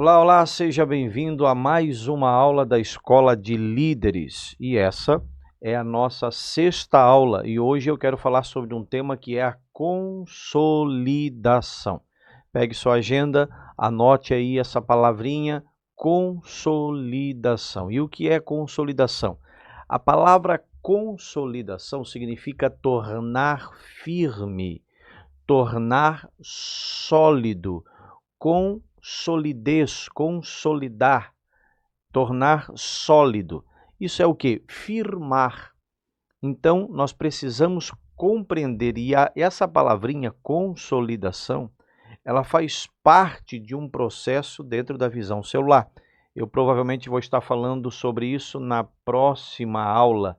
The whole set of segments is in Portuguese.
Olá, olá, seja bem-vindo a mais uma aula da Escola de Líderes. E essa é a nossa sexta aula e hoje eu quero falar sobre um tema que é a consolidação. Pegue sua agenda, anote aí essa palavrinha, consolidação. E o que é consolidação? A palavra consolidação significa tornar firme, tornar sólido, com solidez, consolidar, tornar sólido. Isso é o que? Firmar. Então, nós precisamos compreender, e essa palavrinha consolidação, ela faz parte de um processo dentro da visão celular. Eu provavelmente vou estar falando sobre isso na próxima aula,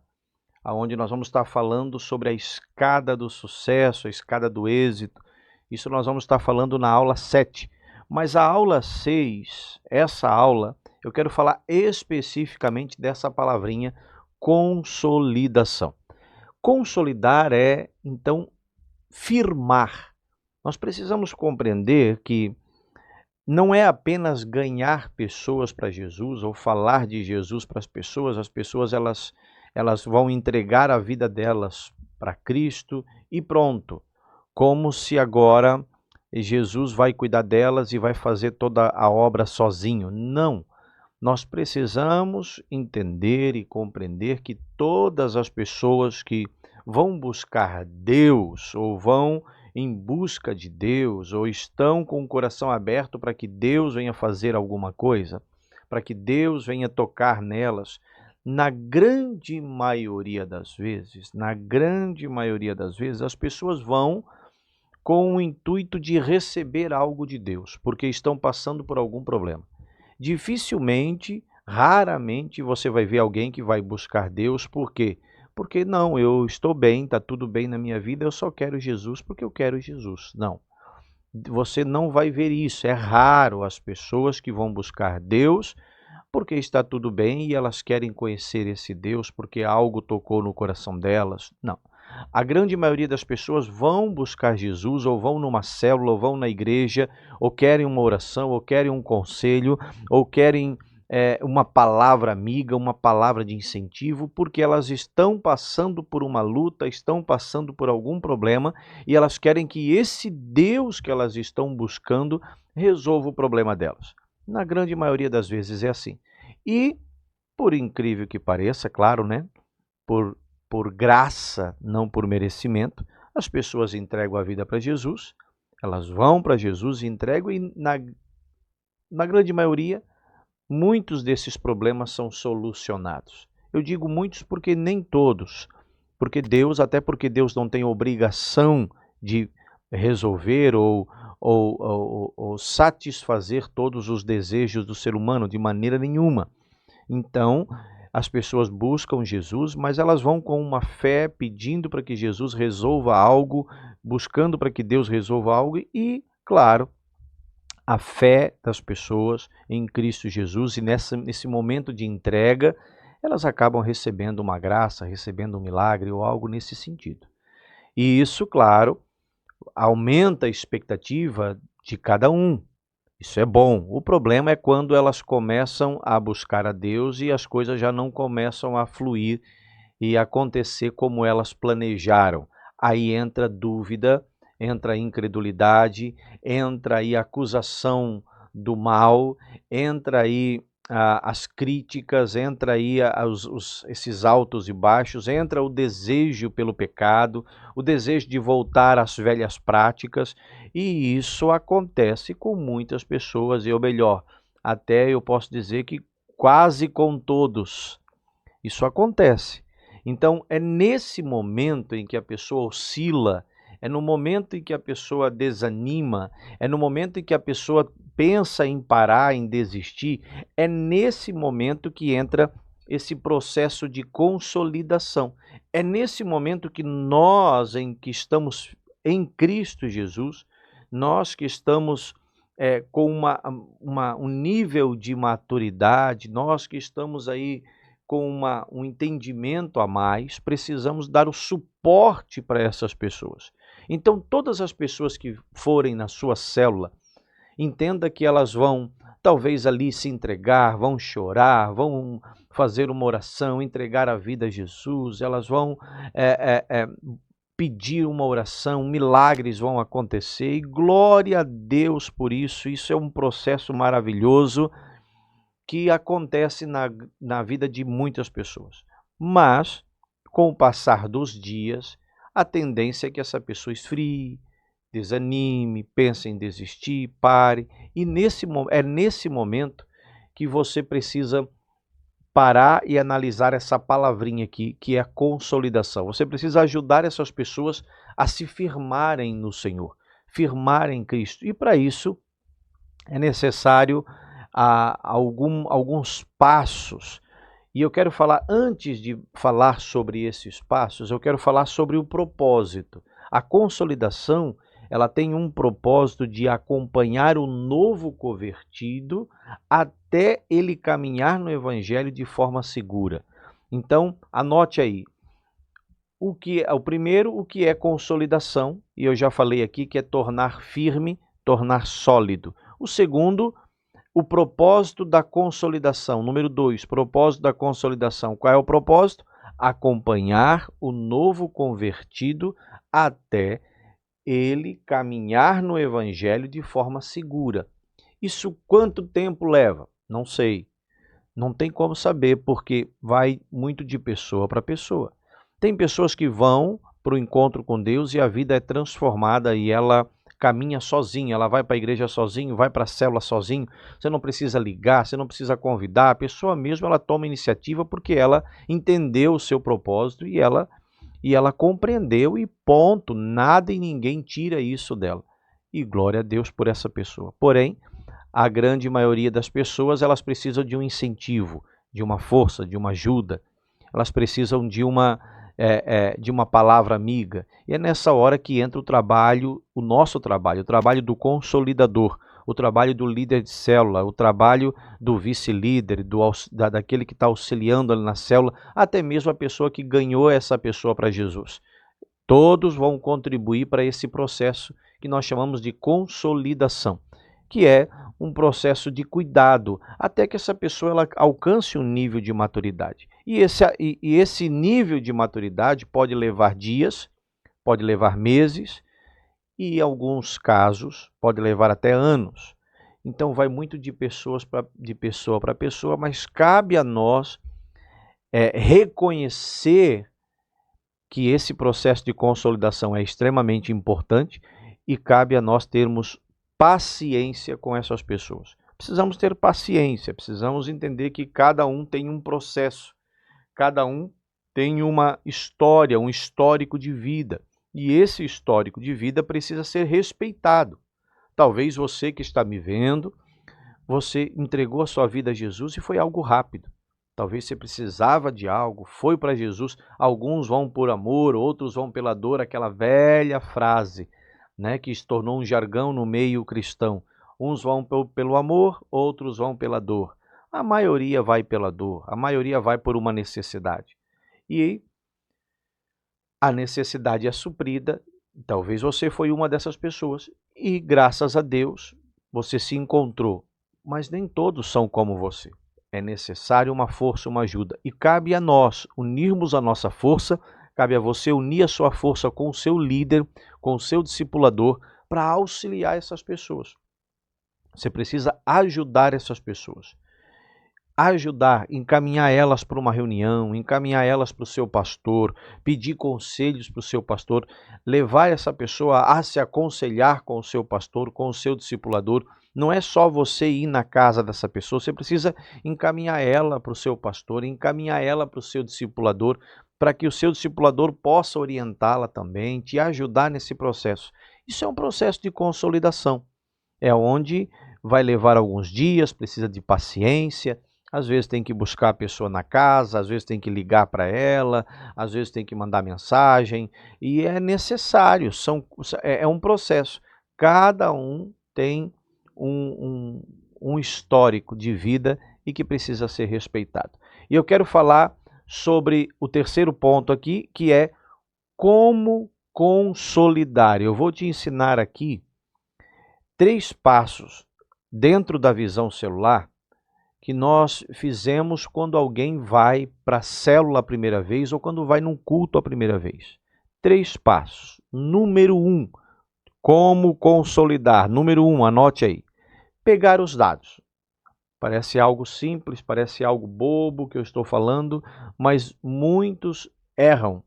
onde nós vamos estar falando sobre a escada do sucesso, a escada do êxito. Isso nós vamos estar falando na aula 7. Mas a aula 6, essa aula, eu quero falar especificamente dessa palavrinha consolidação. Consolidar é, então, firmar. Nós precisamos compreender que não é apenas ganhar pessoas para Jesus ou falar de Jesus para as pessoas elas vão entregar a vida delas para Cristo e pronto, como se agora Jesus vai cuidar delas e vai fazer toda a obra sozinho. Não, nós precisamos entender e compreender que todas as pessoas que vão buscar Deus ou vão em busca de Deus ou estão com o coração aberto para que Deus venha fazer alguma coisa, para que Deus venha tocar nelas, na grande maioria das vezes, as pessoas vão com o intuito de receber algo de Deus, porque estão passando por algum problema. Dificilmente, raramente você vai ver alguém que vai buscar Deus, por quê? Porque não, eu estou bem, está tudo bem na minha vida, eu só quero Jesus porque eu quero Jesus. Não, você não vai ver isso, é raro as pessoas que vão buscar Deus porque está tudo bem e elas querem conhecer esse Deus porque algo tocou no coração delas. Não. A grande maioria das pessoas vão buscar Jesus, ou vão numa célula, ou vão na igreja, ou querem uma oração, ou querem um conselho, ou querem uma palavra amiga, uma palavra de incentivo, porque elas estão passando por uma luta, estão passando por algum problema, e elas querem que esse Deus que elas estão buscando resolva o problema delas. Na grande maioria das vezes é assim. E, por incrível que pareça, claro, né? Por graça, não por merecimento, as pessoas entregam a vida para Jesus, elas vão para Jesus e entregam, e na grande maioria, muitos desses problemas são solucionados. Eu digo muitos porque nem todos, até porque Deus não tem obrigação de resolver ou satisfazer todos os desejos do ser humano de maneira nenhuma. Então, as pessoas buscam Jesus, mas elas vão com uma fé pedindo para que Jesus resolva algo, buscando para que Deus resolva algo e, claro, a fé das pessoas em Cristo Jesus e nesse momento de entrega, elas acabam recebendo uma graça, recebendo um milagre ou algo nesse sentido. E isso, claro, aumenta a expectativa de cada um. Isso é bom. O problema é quando elas começam a buscar a Deus e as coisas já não começam a fluir e acontecer como elas planejaram. Aí entra dúvida, entra incredulidade, entra aí a acusação do mal, entra aí as críticas, entra aí esses altos e baixos, entra o desejo pelo pecado, o desejo de voltar às velhas práticas, e isso acontece com muitas pessoas, ou melhor, até eu posso dizer que quase com todos isso acontece. Então é nesse momento em que a pessoa oscila, é no momento em que a pessoa desanima, é no momento em que a pessoa pensa em parar, em desistir, é nesse momento que entra esse processo de consolidação. É nesse momento que nós, em que estamos em Cristo Jesus, nós que estamos com um nível de maturidade, nós que estamos aí com um entendimento a mais, precisamos dar o suporte para essas pessoas. Então, todas as pessoas que forem na sua célula, entenda que elas vão talvez ali se entregar, vão chorar, vão fazer uma oração, entregar a vida a Jesus, elas vão pedir uma oração, milagres vão acontecer e glória a Deus por isso. Isso é um processo maravilhoso que acontece na vida de muitas pessoas. Mas, com o passar dos dias, a tendência é que essa pessoa esfrie, desanime, pense em desistir, pare. E é nesse momento que você precisa parar e analisar essa palavrinha aqui, que é a consolidação. Você precisa ajudar essas pessoas a se firmarem no Senhor, firmarem em Cristo. E para isso é necessário alguns passos. E eu quero falar, antes de falar sobre esses passos, eu quero falar sobre o propósito. A consolidação, ela tem um propósito de acompanhar o novo convertido até ele caminhar no Evangelho de forma segura. Então, anote aí. O primeiro, o que é consolidação, e eu já falei aqui que é tornar firme, tornar sólido. O segundo, o propósito da consolidação. Número 2, propósito da consolidação. Qual é o propósito? Acompanhar o novo convertido até ele caminhar no Evangelho de forma segura. Isso quanto tempo leva? Não sei. Não tem como saber, porque vai muito de pessoa para pessoa. Tem pessoas que vão para o encontro com Deus e a vida é transformada e ela caminha sozinha, ela vai para a igreja sozinho, vai para a célula sozinho, você não precisa ligar, você não precisa convidar, a pessoa mesmo ela toma iniciativa porque ela entendeu o seu propósito e ela compreendeu e ponto, nada e ninguém tira isso dela. E glória a Deus por essa pessoa. Porém, a grande maioria das pessoas, elas precisam de um incentivo, de uma força, de uma ajuda. Elas precisam de uma palavra amiga. E é nessa hora que entra o trabalho, o nosso trabalho, o trabalho do consolidador, o trabalho do líder de célula, o trabalho do vice-líder, daquele que está auxiliando ali na célula, até mesmo a pessoa que ganhou essa pessoa para Jesus. Todos vão contribuir para esse processo que nós chamamos de consolidação, que é um processo de cuidado, até que essa pessoa ela alcance um nível de maturidade. E esse nível de maturidade pode levar dias, pode levar meses, e em alguns casos pode levar até anos. Então vai muito de pessoa para pessoa, mas cabe a nós reconhecer que esse processo de consolidação é extremamente importante e cabe a nós termos paciência com essas pessoas. Precisamos ter paciência, precisamos entender que cada um tem um processo, cada um tem uma história, um histórico de vida. E esse histórico de vida precisa ser respeitado. Talvez você que está me vendo, você entregou a sua vida a Jesus e foi algo rápido. Talvez você precisava de algo, foi para Jesus. Alguns vão por amor, outros vão pela dor, aquela velha frase, né, que se tornou um jargão no meio cristão. Uns vão pelo amor, outros vão pela dor. A maioria vai pela dor, a maioria vai por uma necessidade. E a necessidade é suprida, talvez você foi uma dessas pessoas e graças a Deus você se encontrou, mas nem todos são como você. É necessário uma força, uma ajuda e cabe a nós unirmos a nossa força, cabe a você unir a sua força com o seu líder, com o seu discipulador para auxiliar essas pessoas. Você precisa ajudar essas pessoas. Ajudar, encaminhar elas para uma reunião, encaminhar elas para o seu pastor, pedir conselhos para o seu pastor, levar essa pessoa a se aconselhar com o seu pastor, com o seu discipulador. Não é só você ir na casa dessa pessoa, você precisa encaminhar ela para o seu pastor, encaminhar ela para o seu discipulador, para que o seu discipulador possa orientá-la também, te ajudar nesse processo. Isso é um processo de consolidação, é onde vai levar alguns dias, precisa de paciência. Às vezes tem que buscar a pessoa na casa, às vezes tem que ligar para ela, às vezes tem que mandar mensagem, e é necessário, é um processo. Cada um tem um histórico de vida e que precisa ser respeitado. E eu quero falar sobre o terceiro ponto aqui, que é como consolidar. Eu vou te ensinar aqui 3 passos dentro da visão celular que nós fizemos quando alguém vai para a célula a primeira vez ou quando vai num culto a primeira vez. 3 passos. Número 1, como consolidar. Número 1, anote aí. Pegar os dados. Parece algo simples, parece algo bobo que eu estou falando, mas muitos erram.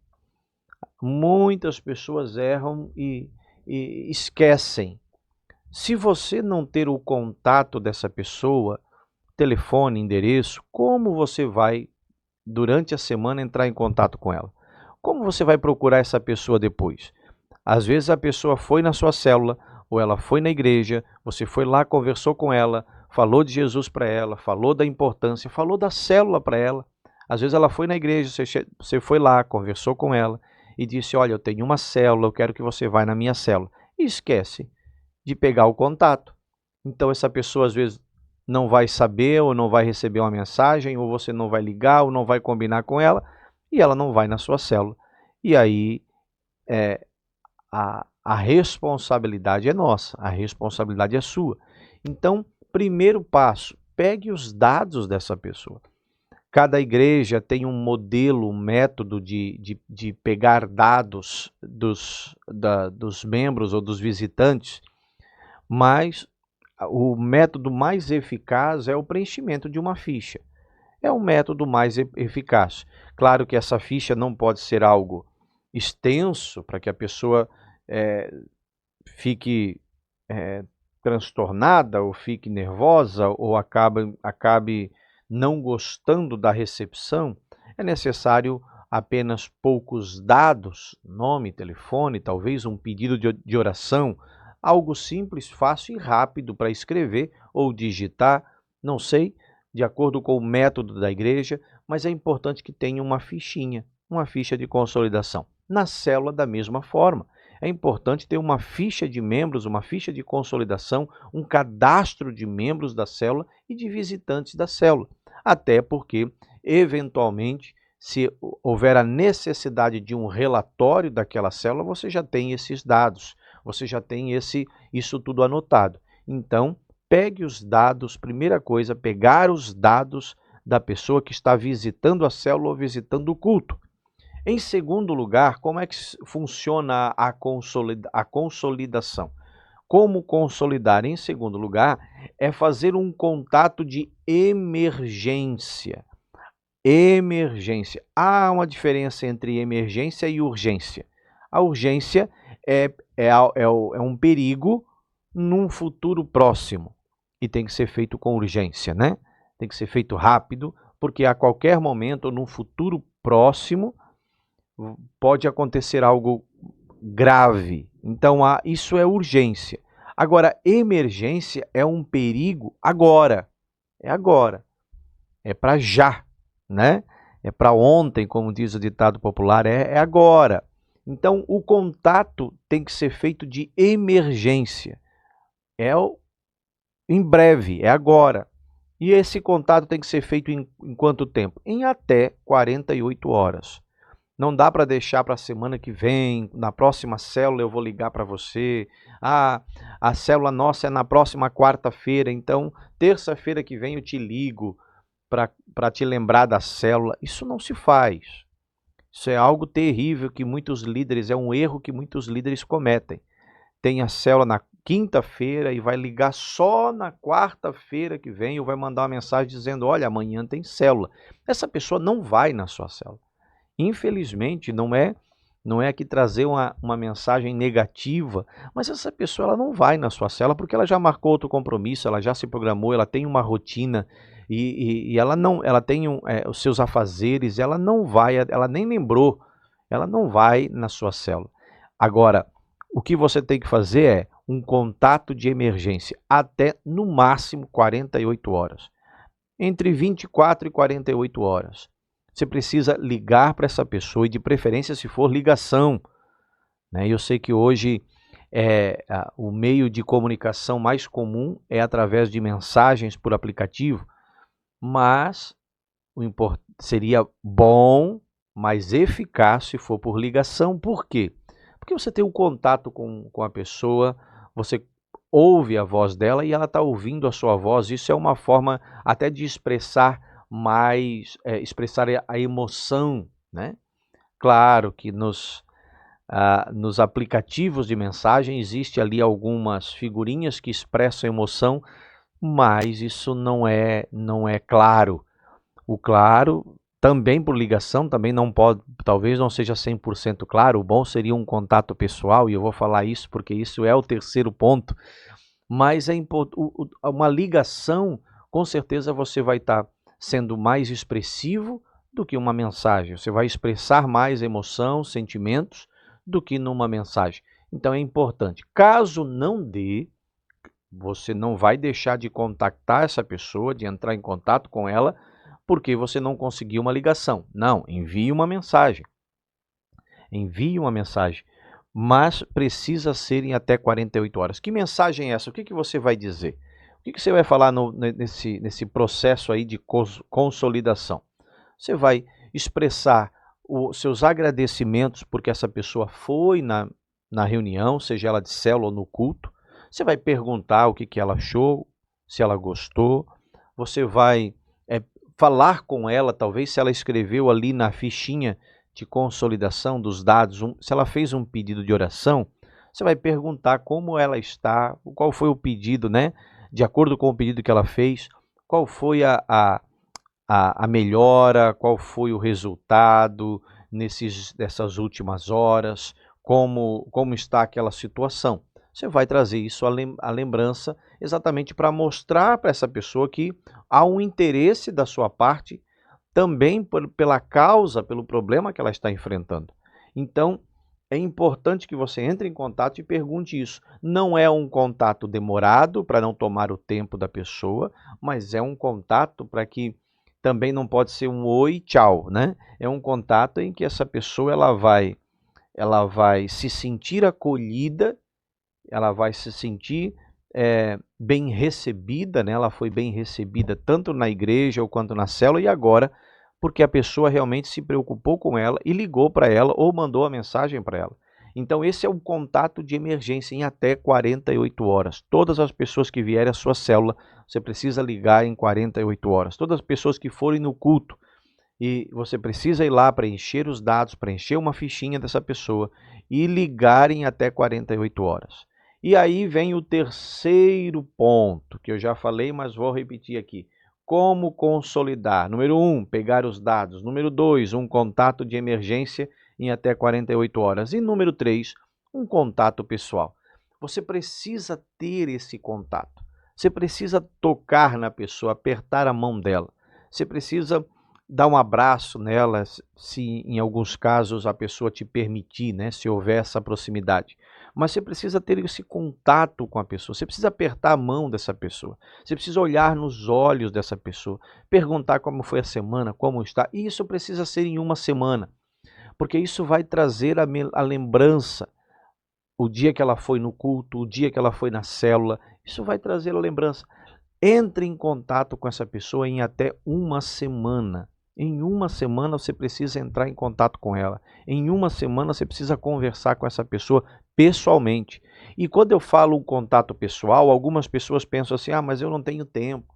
Muitas pessoas erram e esquecem. Se você não ter o contato dessa pessoa, telefone, endereço, como você vai, durante a semana, entrar em contato com ela? Como você vai procurar essa pessoa depois? Às vezes a pessoa foi na sua célula, ou ela foi na igreja, você foi lá, conversou com ela, falou de Jesus para ela, falou da importância, falou da célula para ela. Às vezes ela foi na igreja, você foi lá, conversou com ela e disse, olha, eu tenho uma célula, eu quero que você vá na minha célula. E esquece de pegar o contato. Então essa pessoa às vezes não vai saber ou não vai receber uma mensagem, ou você não vai ligar ou não vai combinar com ela, e ela não vai na sua célula. E aí a responsabilidade é nossa, a responsabilidade é sua. Então, primeiro passo, pegue os dados dessa pessoa. Cada igreja tem um modelo, um método de pegar dados dos membros ou dos visitantes, mas o método mais eficaz é o preenchimento de uma ficha. É o método mais eficaz. Claro que essa ficha não pode ser algo extenso para que a pessoa fique transtornada ou fique nervosa ou acabe não gostando da recepção. É necessário apenas poucos dados, nome, telefone, talvez um pedido de oração, algo simples, fácil e rápido para escrever ou digitar, não sei, de acordo com o método da igreja, mas é importante que tenha uma fichinha, uma ficha de consolidação. Na célula, da mesma forma. É importante ter uma ficha de membros, uma ficha de consolidação, um cadastro de membros da célula e de visitantes da célula. Até porque, eventualmente, se houver a necessidade de um relatório daquela célula, você já tem esses dados, você já tem isso tudo anotado. Então, pegue os dados, primeira coisa, pegar os dados da pessoa que está visitando a célula ou visitando o culto. Em segundo lugar, como é que funciona a consolidação? Como consolidar? Em segundo lugar, é fazer um contato de emergência. Emergência. Há uma diferença entre emergência e urgência. A urgência é um perigo num futuro próximo e tem que ser feito com urgência, né? Tem que ser feito rápido, porque a qualquer momento, num futuro próximo, pode acontecer algo grave. Então, isso é urgência. Agora, emergência é um perigo agora. É agora. É para já, né? É para ontem, como diz o ditado popular, é agora. Então, o contato tem que ser feito de emergência. Em breve, é agora. E esse contato tem que ser feito em quanto tempo? Em até 48 horas. Não dá para deixar para a semana que vem, na próxima célula eu vou ligar para você. A célula nossa é na próxima quarta-feira, então terça-feira que vem eu te ligo para te lembrar da célula. Isso não se faz. Isso é algo terrível que muitos líderes, é um erro que muitos líderes cometem. Tem a célula na quinta-feira e vai ligar só na quarta-feira que vem ou vai mandar uma mensagem dizendo, olha, amanhã tem célula. Essa pessoa não vai na sua célula. Infelizmente, não é aqui trazer uma mensagem negativa, mas essa pessoa ela não vai na sua célula porque ela já marcou outro compromisso, ela já se programou, ela tem uma rotina e ela tem os seus afazeres, ela não vai, ela nem lembrou, ela não vai na sua célula. Agora, o que você tem que fazer é um contato de emergência até no máximo 48 horas. Entre 24 e 48 horas. Você precisa ligar para essa pessoa e de preferência se for ligação. Né? Eu sei que hoje o meio de comunicação mais comum é através de mensagens por aplicativo, mas seria bom, mais eficaz se for por ligação. Por quê? Porque você tem um contato com a pessoa, você ouve a voz dela e ela está ouvindo a sua voz. Isso é uma forma até de expressar mais, expressar a emoção, né? Claro que nos aplicativos de mensagem existe ali algumas figurinhas que expressam emoção, mas isso não é claro. O claro, também por ligação, também não pode, talvez não seja 100% claro. O bom seria um contato pessoal, e eu vou falar isso porque isso é o terceiro ponto. Mas uma ligação, com certeza você vai estar sendo mais expressivo do que uma mensagem. Você vai expressar mais emoção, sentimentos do que numa mensagem. Então é importante. Caso não dê, você não vai deixar de contactar essa pessoa, de entrar em contato com ela, porque você não conseguiu uma ligação. Não, envie uma mensagem. Envie uma mensagem, mas precisa ser em até 48 horas. Que mensagem é essa? O que você vai dizer? O que você vai falar nesse processo aí de consolidação? Você vai expressar os seus agradecimentos porque essa pessoa foi na reunião, seja ela de célula ou no culto. Você vai perguntar o que ela achou, se ela gostou. Você vai falar com ela, talvez se ela escreveu ali na fichinha de consolidação dos dados, se ela fez um pedido de oração, você vai perguntar como ela está, qual foi o pedido, né? De acordo com o pedido que ela fez, qual foi a melhora, qual foi o resultado dessas últimas horas, como está aquela situação. Você vai trazer isso à lembrança exatamente para mostrar para essa pessoa que há um interesse da sua parte também pela causa, pelo problema que ela está enfrentando. Então, é importante que você entre em contato e pergunte isso. Não é um contato demorado para não tomar o tempo da pessoa, mas é um contato para que também não pode ser um oi, tchau, né? É um contato em que essa pessoa ela vai se sentir acolhida, ela vai se sentir bem recebida, né? Ela foi bem recebida tanto na igreja ou quanto na célula, e agora porque a pessoa realmente se preocupou com ela e ligou para ela ou mandou a mensagem para ela. Então esse é um contato de emergência em até 48 horas. Todas as pessoas que vierem à sua célula, você precisa ligar em 48 horas. Todas as pessoas que forem no culto, e você precisa ir lá preencher os dados, preencher uma fichinha dessa pessoa e ligar em até 48 horas. E aí vem o terceiro ponto, que eu já falei, mas vou repetir aqui. Como consolidar? Número 1, pegar os dados. Número 2, um contato de emergência em até 48 horas. E número 3, um contato pessoal. Você precisa ter esse contato. Você precisa tocar na pessoa, apertar a mão dela. Você precisa dar um abraço nela, se em alguns casos a pessoa te permitir, né, se houver essa proximidade. Mas você precisa ter esse contato com a pessoa, você precisa apertar a mão dessa pessoa, você precisa olhar nos olhos dessa pessoa, perguntar como foi a semana, como está. E isso precisa ser em uma semana, porque isso vai trazer a lembrança, o dia que ela foi no culto, o dia que ela foi na célula, isso vai trazer a lembrança. Entre em contato com essa pessoa em até uma semana. Em uma semana você precisa entrar em contato com ela. Em uma semana você precisa conversar com essa pessoa pessoalmente. E quando eu falo um contato pessoal, algumas pessoas pensam assim, mas eu não tenho tempo.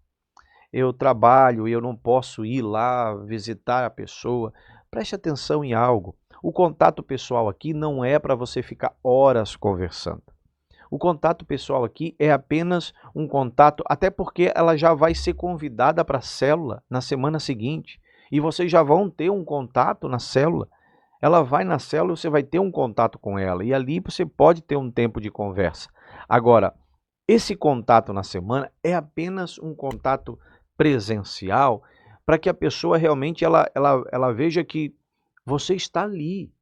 Eu trabalho e eu não posso ir lá visitar a pessoa. Preste atenção em algo. O contato pessoal aqui não é para você ficar horas conversando. O contato pessoal aqui é apenas um contato, até porque ela já vai ser convidada para a célula na semana seguinte. E vocês já vão ter um contato na célula. Ela vai na célula e você vai ter um contato com ela. E ali você pode ter um tempo de conversa. Agora, esse contato na semana é apenas um contato presencial para que a pessoa realmente ela veja que você está ali,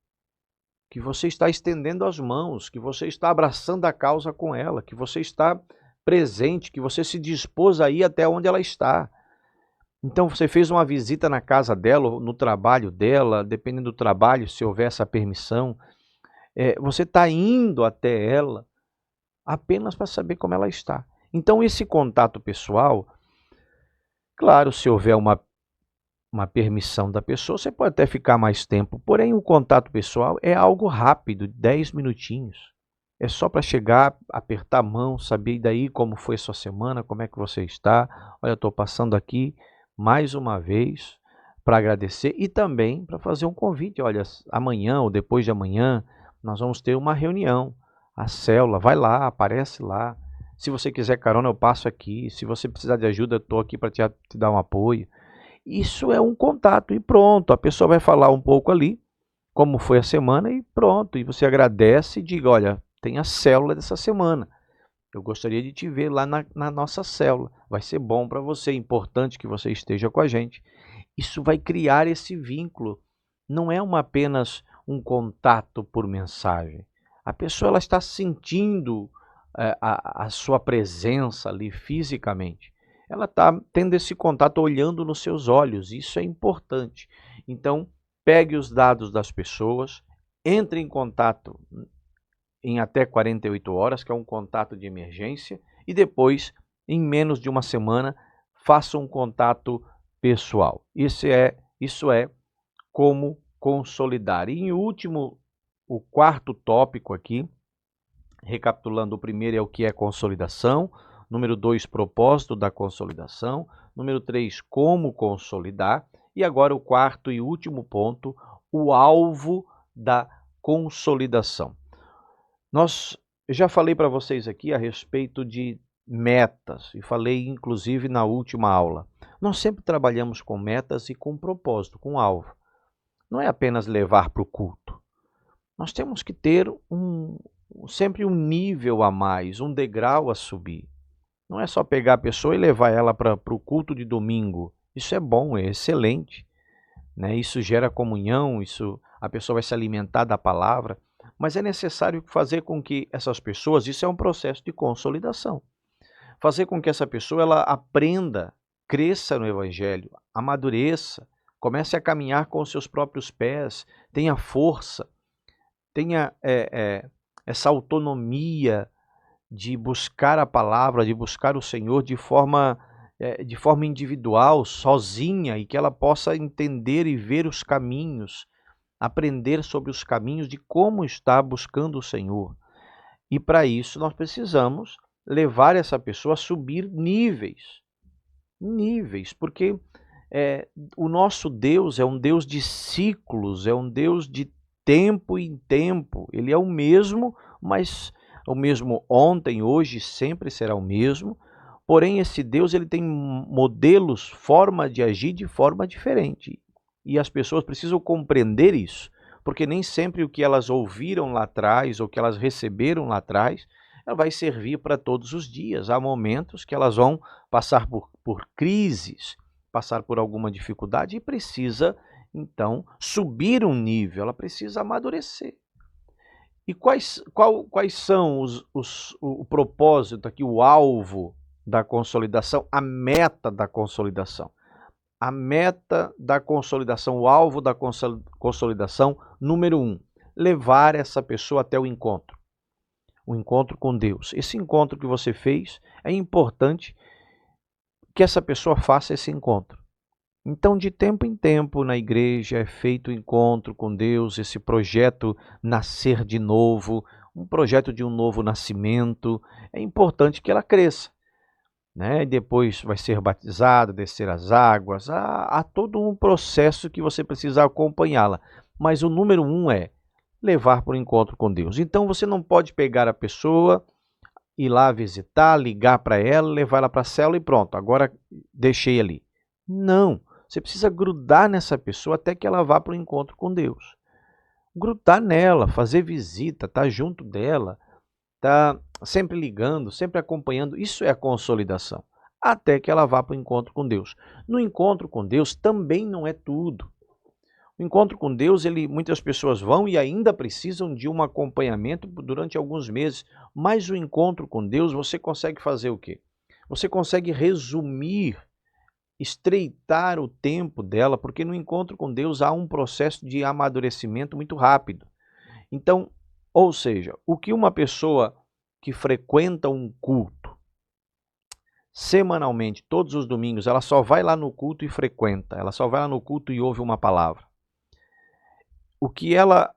que você está estendendo as mãos, que você está abraçando a causa com ela, que você está presente, que você se dispôs a ir até onde ela está. Então você fez uma visita na casa dela, no trabalho dela, dependendo do trabalho, se houver essa permissão, você está indo até ela apenas para saber como ela está. Então esse contato pessoal, claro, se houver uma permissão da pessoa, você pode até ficar mais tempo, porém o contato pessoal é algo rápido, 10 minutinhos. é só para chegar, apertar a mão, saber daí como foi a sua semana, como é que você está. Olha, eu estou passando aqui mais uma vez para agradecer e também para fazer um convite. Olha, amanhã ou depois de amanhã nós vamos ter uma reunião, a célula, vai lá, aparece lá. Se você quiser carona, eu passo aqui. Se você precisar de ajuda, eu estou aqui para te dar um apoio. Isso é um contato e pronto. A pessoa vai falar um pouco ali, como foi a semana e pronto. E você agradece e diga, olha, tem a célula dessa semana. Eu gostaria de te ver lá na nossa célula. Vai ser bom para você, é importante que você esteja com a gente. Isso vai criar esse vínculo. Não é apenas um contato por mensagem. A pessoa ela está sentindo a sua presença ali fisicamente. Ela está tendo esse contato olhando nos seus olhos. Isso é importante. Então, pegue os dados das pessoas, entre em contato em até 48 horas, que é um contato de emergência, e depois, em menos de uma semana, faça um contato pessoal. Isso é como consolidar. E em último, o quarto tópico aqui, recapitulando, o primeiro é o que é consolidação, número 2, propósito da consolidação, número 3, como consolidar, e agora o quarto e último ponto, o alvo da consolidação. Eu já falei para vocês aqui a respeito de metas, e falei inclusive na última aula. Nós sempre trabalhamos com metas e com propósito, com alvo. Não é apenas levar para o culto. Nós temos que ter sempre um nível a mais, um degrau a subir. Não é só pegar a pessoa e levar ela para o culto de domingo. Isso é bom, é excelente, né? Isso gera comunhão, a pessoa vai se alimentar da palavra, mas é necessário fazer com que essas pessoas, isso é um processo de consolidação, fazer com que essa pessoa ela aprenda, cresça no Evangelho, amadureça, comece a caminhar com os seus próprios pés, tenha força, tenha essa autonomia de buscar a palavra, de buscar o Senhor de forma individual, sozinha, e que ela possa entender e ver os caminhos, aprender sobre os caminhos de como está buscando o Senhor. E para isso nós precisamos levar essa pessoa a subir níveis, porque o nosso Deus é um Deus de ciclos, é um Deus de tempo em tempo. Ele é o mesmo, mas o mesmo ontem, hoje, sempre será o mesmo. Porém, esse Deus ele tem modelos, forma de agir de forma diferente. E as pessoas precisam compreender isso, porque nem sempre o que elas ouviram lá atrás, ou que elas receberam lá atrás, ela vai servir para todos os dias. Há momentos que elas vão passar por crises, passar por alguma dificuldade e precisa, então, subir um nível, ela precisa amadurecer. E quais são o propósito aqui, o alvo da consolidação, a meta da consolidação? A meta da consolidação, o alvo da consolidação, número 1, levar essa pessoa até o encontro com Deus. Esse encontro que você fez, é importante que essa pessoa faça esse encontro. Então, de tempo em tempo, na igreja é feito o encontro com Deus, esse projeto nascer de novo, um projeto de um novo nascimento. É importante que ela cresça, né? E depois vai ser batizada, descer as águas. Há todo um processo que você precisa acompanhá-la. Mas o número 1 é levar para o encontro com Deus. Então, você não pode pegar a pessoa, ir lá visitar, ligar para ela, levar ela para a célula e pronto, agora deixei ali. Não. Você precisa grudar nessa pessoa até que ela vá para o encontro com Deus. Grudar nela, fazer visita, estar junto dela, estar sempre ligando, sempre acompanhando. Isso é a consolidação, até que ela vá para o encontro com Deus. No encontro com Deus também não é tudo. O encontro com Deus, muitas pessoas vão e ainda precisam de um acompanhamento durante alguns meses. Mas o encontro com Deus, você consegue fazer o quê? Você consegue resumir, estreitar o tempo dela, porque no encontro com Deus há um processo de amadurecimento muito rápido. Então, ou seja, o que uma pessoa que frequenta um culto semanalmente, todos os domingos, ela só vai lá no culto e frequenta, ela só vai lá no culto e ouve uma palavra. O que ela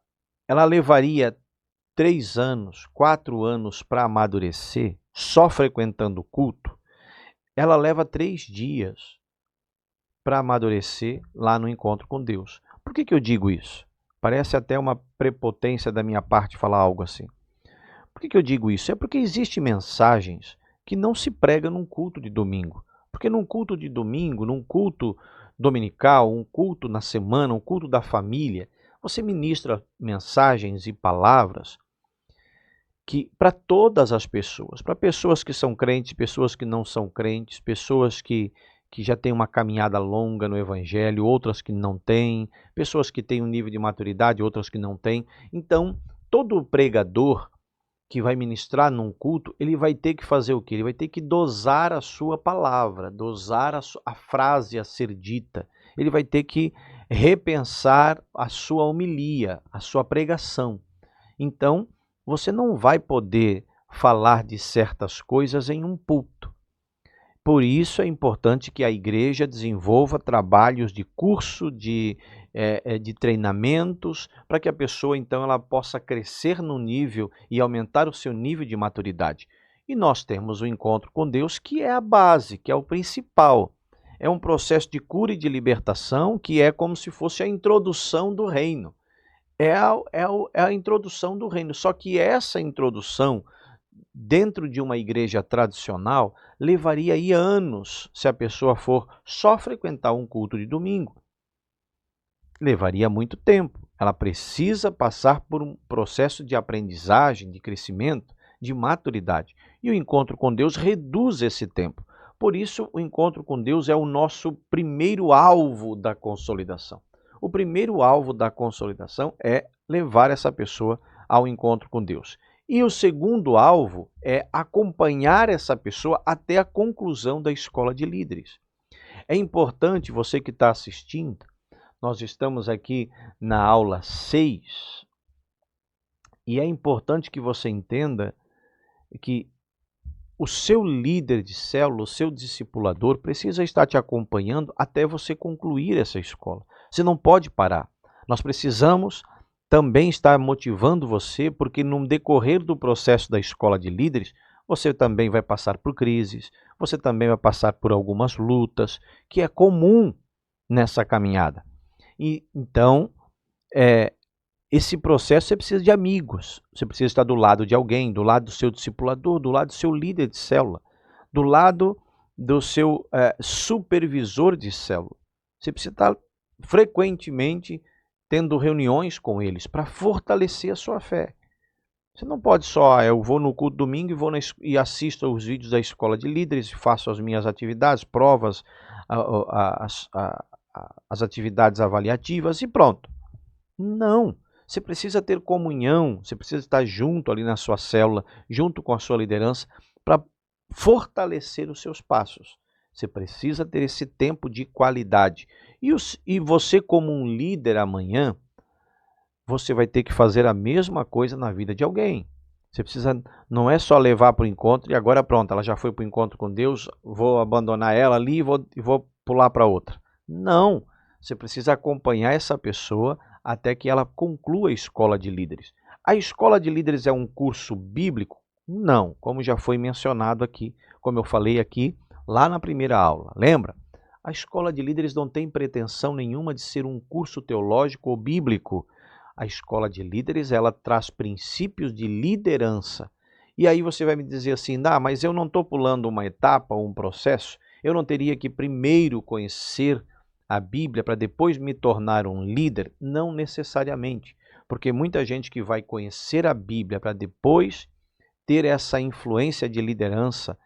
levaria 3 anos, 4 anos para amadurecer, só frequentando o culto, ela leva 3 dias para amadurecer lá no encontro com Deus. Por que eu digo isso? Parece até uma prepotência da minha parte falar algo assim. Por que eu digo isso? É porque existem mensagens que não se prega num culto de domingo. Porque num culto de domingo, num culto dominical, um culto na semana, um culto da família, você ministra mensagens e palavras que para todas as pessoas, para pessoas que são crentes, pessoas que não são crentes, pessoas que já têm uma caminhada longa no Evangelho, outras que não têm, pessoas que têm um nível de maturidade, outras que não têm. Então, todo pregador que vai ministrar num culto, ele vai ter que fazer o quê? Ele vai ter que dosar a sua palavra, dosar a frase a ser dita. Ele vai ter que repensar a sua homilia, a sua pregação. Então, você não vai poder falar de certas coisas em um púlpito. Por isso é importante que a igreja desenvolva trabalhos de curso, de treinamentos, para que a pessoa então ela possa crescer no nível e aumentar o seu nível de maturidade. E nós temos o encontro com Deus, que é a base, que é o principal. É um processo de cura e de libertação que é como se fosse a introdução do reino. É a introdução do reino. Só que essa introdução, dentro de uma igreja tradicional, levaria aí anos se a pessoa for só frequentar um culto de domingo. Levaria muito tempo. Ela precisa passar por um processo de aprendizagem, de crescimento, de maturidade. E o encontro com Deus reduz esse tempo. Por isso, o encontro com Deus é o nosso primeiro alvo da consolidação. O primeiro alvo da consolidação é levar essa pessoa ao encontro com Deus. E o segundo alvo é acompanhar essa pessoa até a conclusão da escola de líderes. É importante, você que está assistindo, nós estamos aqui na aula 6, e é importante que você entenda que o seu líder de célula, o seu discipulador, precisa estar te acompanhando até você concluir essa escola. Você não pode parar. Nós precisamos também estar motivando você, porque no decorrer do processo da escola de líderes, você também vai passar por crises, você também vai passar por algumas lutas, que é comum nessa caminhada. E então, esse processo você precisa de amigos, você precisa estar do lado de alguém, do lado do seu discipulador, do lado do seu líder de célula, do lado do seu supervisor de célula. Você precisa estar frequentemente tendo reuniões com eles para fortalecer a sua fé. Você não pode só, eu vou no culto domingo e assisto os vídeos da escola de líderes, faço as minhas atividades, provas, as atividades avaliativas e pronto. Não, você precisa ter comunhão, você precisa estar junto ali na sua célula, junto com a sua liderança, para fortalecer os seus passos. Você precisa ter esse tempo de qualidade. E você, como um líder amanhã, você vai ter que fazer a mesma coisa na vida de alguém. Você precisa, não é só levar para o encontro e agora pronto, ela já foi para o encontro com Deus, vou abandonar ela ali e vou pular para outra. Não, você precisa acompanhar essa pessoa até que ela conclua a escola de líderes. A escola de líderes é um curso bíblico? Não, como já foi mencionado aqui, como eu falei aqui lá na primeira aula. Lembra? A escola de líderes não tem pretensão nenhuma de ser um curso teológico ou bíblico. A escola de líderes, ela traz princípios de liderança. E aí você vai me dizer assim, mas eu não estou pulando uma etapa ou um processo, eu não teria que primeiro conhecer a Bíblia para depois me tornar um líder? Não necessariamente, porque muita gente que vai conhecer a Bíblia para depois ter essa influência de liderança,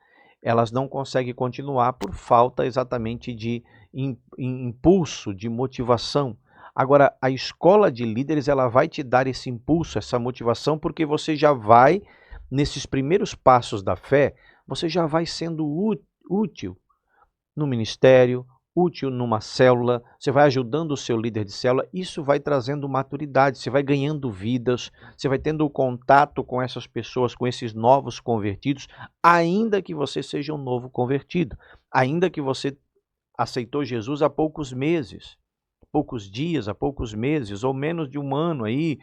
elas não conseguem continuar por falta exatamente de impulso, de motivação. Agora, a escola de líderes, ela vai te dar esse impulso, essa motivação, porque você já vai, nesses primeiros passos da fé, você já vai sendo útil no ministério, útil numa célula, você vai ajudando o seu líder de célula, isso vai trazendo maturidade, você vai ganhando vidas, você vai tendo contato com essas pessoas, com esses novos convertidos, ainda que você seja um novo convertido, ainda que você aceitou Jesus há poucos meses, poucos dias, há poucos meses, ou menos de um ano aí,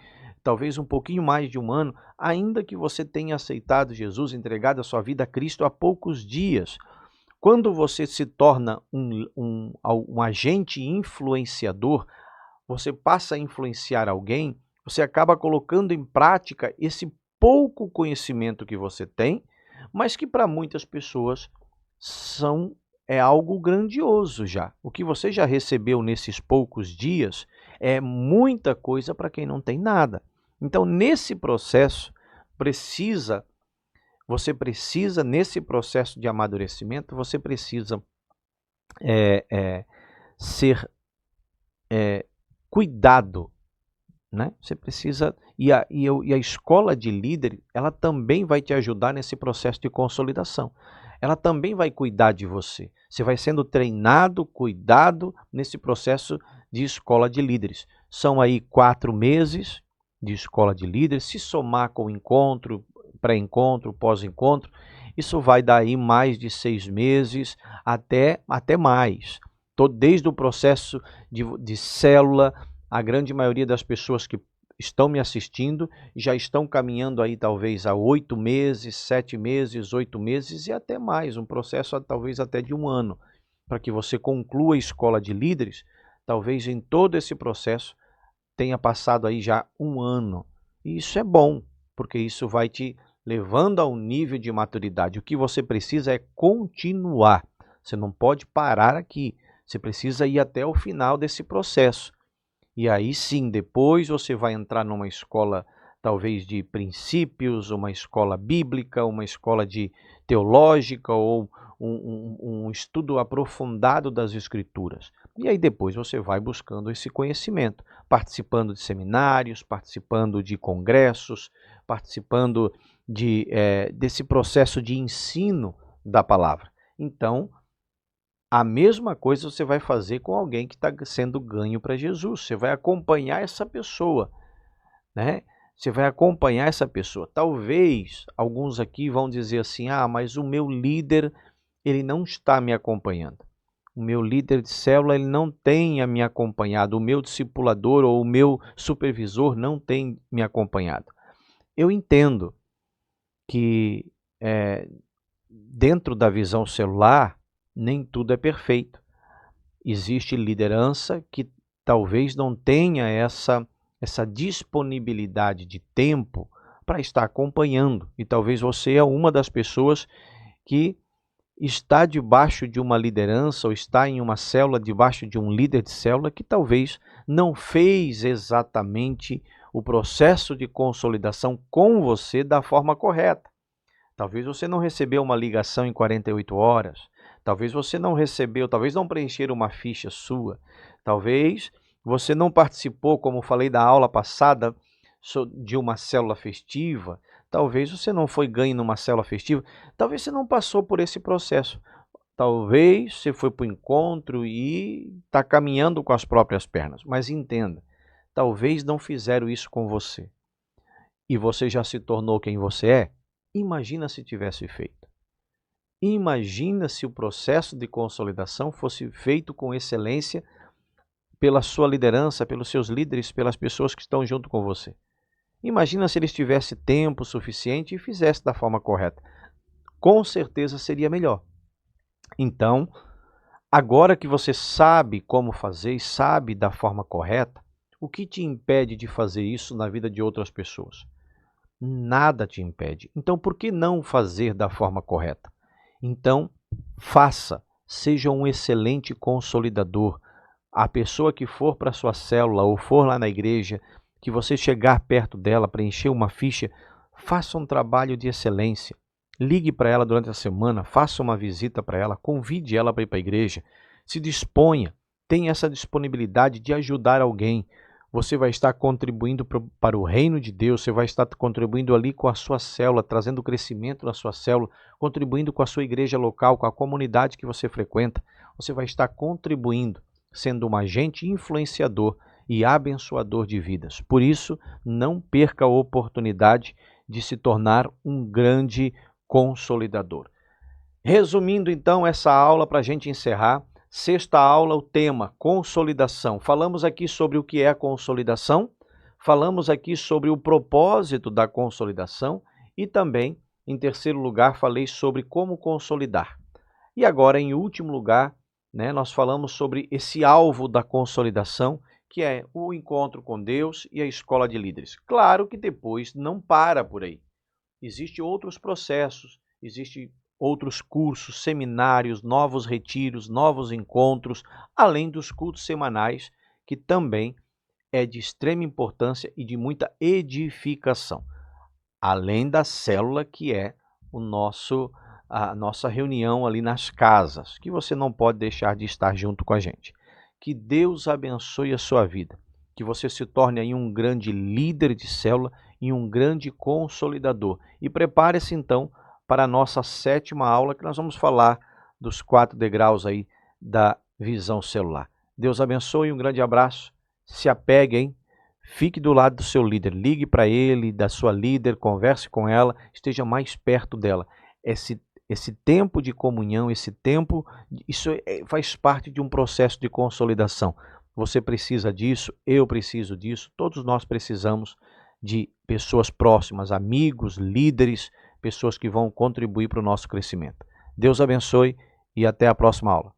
talvez um pouquinho mais de um ano, ainda que você tenha aceitado Jesus, entregado a sua vida a Cristo há poucos dias. Quando você se torna um agente influenciador, você passa a influenciar alguém, você acaba colocando em prática esse pouco conhecimento que você tem, mas que para muitas pessoas é algo grandioso já. O que você já recebeu nesses poucos dias é muita coisa para quem não tem nada. Então, nesse processo, nesse processo de amadurecimento, você precisa ser cuidado, né? Você precisa, e a escola de líder, ela também vai te ajudar nesse processo de consolidação. Ela também vai cuidar de você. Você vai sendo treinado, cuidado nesse processo de escola de líderes. São aí 4 meses de escola de líderes. Se somar com encontro, pré-encontro, pós-encontro, isso vai dar aí mais de 6 meses, até mais. Desde o processo de célula, a grande maioria das pessoas que estão me assistindo já estão caminhando aí talvez há 8 meses, 7 meses, 8 meses e até mais, um processo talvez até de 1 ano, para que você conclua a escola de líderes. Talvez em todo esse processo tenha passado aí já 1 ano. E isso é bom, porque isso vai te levando a um nível de maturidade. O que você precisa é continuar. Você não pode parar aqui. Você precisa ir até o final desse processo. E aí sim, depois você vai entrar numa escola talvez de princípios, uma escola bíblica, uma escola teológica ou um estudo aprofundado das Escrituras. E aí depois você vai buscando esse conhecimento, participando de seminários, participando de congressos, participando desse processo de ensino da palavra. Então, a mesma coisa você vai fazer com alguém que está sendo ganho para Jesus. Você vai acompanhar essa pessoa, né? Você vai acompanhar essa pessoa. Talvez alguns aqui vão dizer assim, mas o meu líder, ele não está me acompanhando. O meu líder de célula, ele não tem me acompanhado. O meu discipulador ou o meu supervisor não tem me acompanhado. Eu entendo que dentro da visão celular, nem tudo é perfeito. Existe liderança que talvez não tenha essa disponibilidade de tempo para estar acompanhando. E talvez você é uma das pessoas que está debaixo de uma liderança ou está em uma célula debaixo de um líder de célula que talvez não fez exatamente o processo de consolidação com você da forma correta. Talvez você não recebeu uma ligação em 48 horas. Talvez você não recebeu, talvez não preencheram uma ficha sua. Talvez você não participou, como falei da aula passada, de uma célula festiva. Talvez você não foi ganho numa célula festiva. Talvez você não passou por esse processo. Talvez você foi para o encontro e está caminhando com as próprias pernas. Mas entenda, talvez não fizeram isso com você. E você já se tornou quem você é. Imagina se tivesse feito. Imagina se o processo de consolidação fosse feito com excelência pela sua liderança, pelos seus líderes, pelas pessoas que estão junto com você. Imagina se eles tivessem tempo suficiente e fizesse da forma correta. Com certeza seria melhor. Então, agora que você sabe como fazer e sabe da forma correta, o que te impede de fazer isso na vida de outras pessoas? Nada te impede. Então, por que não fazer da forma correta? Então, faça. Seja um excelente consolidador. A pessoa que for para a sua célula ou for lá na igreja, que você chegar perto dela, preencher uma ficha, faça um trabalho de excelência. Ligue para ela durante a semana, faça uma visita para ela, convide ela para ir para a igreja. Se disponha, tenha essa disponibilidade de ajudar alguém. Você vai estar contribuindo para o reino de Deus, você vai estar contribuindo ali com a sua célula, trazendo crescimento na sua célula, contribuindo com a sua igreja local, com a comunidade que você frequenta. Você vai estar contribuindo, sendo um agente influenciador e abençoador de vidas. Por isso, não perca a oportunidade de se tornar um grande consolidador. Resumindo então essa aula para a gente encerrar, sexta aula, o tema consolidação. Falamos aqui sobre o que é a consolidação, Falamos aqui sobre o propósito da consolidação e também, em terceiro lugar, falei sobre como consolidar. E agora, em último lugar, né, nós falamos sobre esse alvo da consolidação, que é o encontro com Deus e a escola de líderes. Claro que depois não para por aí. Existem outros processos, existem outros cursos, seminários, novos retiros, novos encontros, além dos cultos semanais, que também é de extrema importância e de muita edificação, além da célula que é a nossa reunião ali nas casas, que você não pode deixar de estar junto com a gente. Que Deus abençoe a sua vida, que você se torne aí um grande líder de célula e um grande consolidador. E prepare-se então para a nossa 7ª aula, que nós vamos falar dos 4 degraus aí da visão celular. Deus abençoe, um grande abraço. Se apeguem, fique do lado do seu líder, ligue para ele, da sua líder, converse com ela, esteja mais perto dela. Esse tempo de comunhão, esse tempo, isso faz parte de um processo de consolidação. Você precisa disso, eu preciso disso, todos nós precisamos de pessoas próximas, amigos, líderes, pessoas que vão contribuir para o nosso crescimento. Deus abençoe e até a próxima aula.